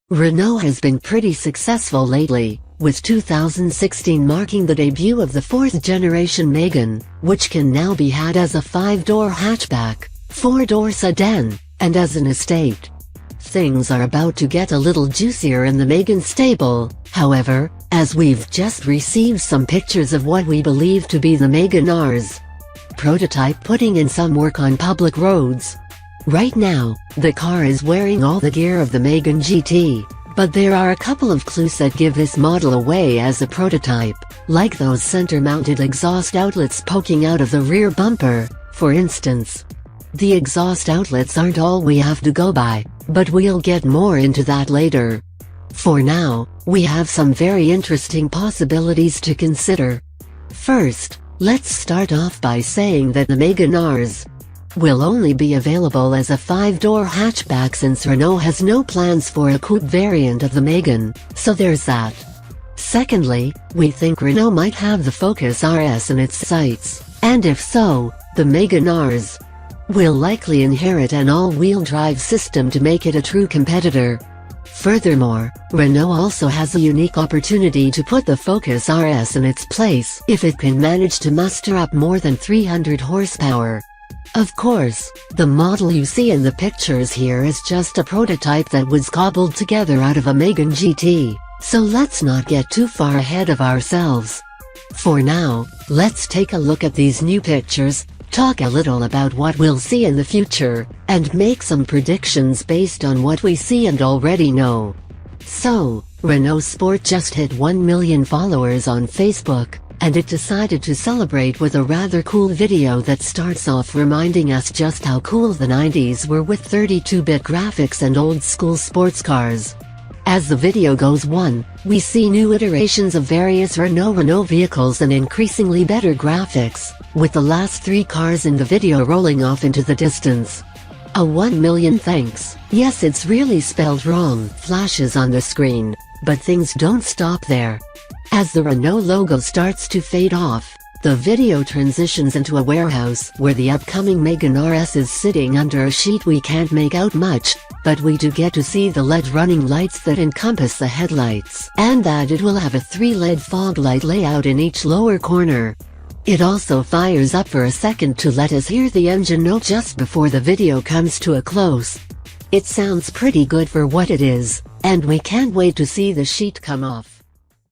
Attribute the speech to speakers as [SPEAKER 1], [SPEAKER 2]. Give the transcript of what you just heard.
[SPEAKER 1] Renault has been pretty successful lately, with 2016 marking the debut of the 4th generation Megane, which can now be had as a 5-door hatchback, 4-door sedan, and as an estate. Things are about to get a little juicier in the Megane stable, however, as we've just received some pictures of what we believe to be the Megane R.S. prototype putting in some work on public roads. Right now, the car is wearing all the gear of the Megane GT, but there are a couple of clues that give this model away as a prototype, like those center-mounted exhaust outlets poking out of the rear bumper, for instance. The exhaust outlets aren't all we have to go by, but we'll get more into that later. For now, we have some very interesting possibilities to consider. First, let's start off by saying that the Megane R.S. will only be available as a 5-door hatchback since Renault has no plans for a coupe variant of the Megane, so there's that. Secondly, we think Renault might have the Focus R.S in its sights, and if so, the Megane R.S. will likely inherit an all-wheel drive system to make it a true competitor. Furthermore, Renault also has a unique opportunity to put the Focus R.S in its place if it can manage to muster up more than 300 horsepower. Of course, the model you see in the pictures here is just a prototype that was cobbled together out of a Megane GT, so let's not get too far ahead of ourselves. For now, let's take a look at these new pictures, talk a little about what we'll see in the future, and make some predictions based on what we see and already know. So, Renault Sport just hit 1 million followers on Facebook, and it decided to celebrate with a rather cool video that starts off reminding us just how cool the 90s were with 32-bit graphics and old-school sports cars. As the video goes on, we see new iterations of various Renault vehicles and increasingly better graphics, with the last 3 cars in the video rolling off into the distance. A 1 million thanks, yes it's really spelled wrong, flashes on the screen, but things don't stop there. As the Renault logo starts to fade off, the video transitions into a warehouse where the upcoming Megane R.S is sitting under a sheet we can't make out much, but we do get to see the LED running lights that encompass the headlights, and that it will have a 3 LED fog light layout in each lower corner. It also fires up for a second to let us hear the engine note just before the video comes to a close. It sounds pretty good for what it is, and we can't wait to see the sheet come off.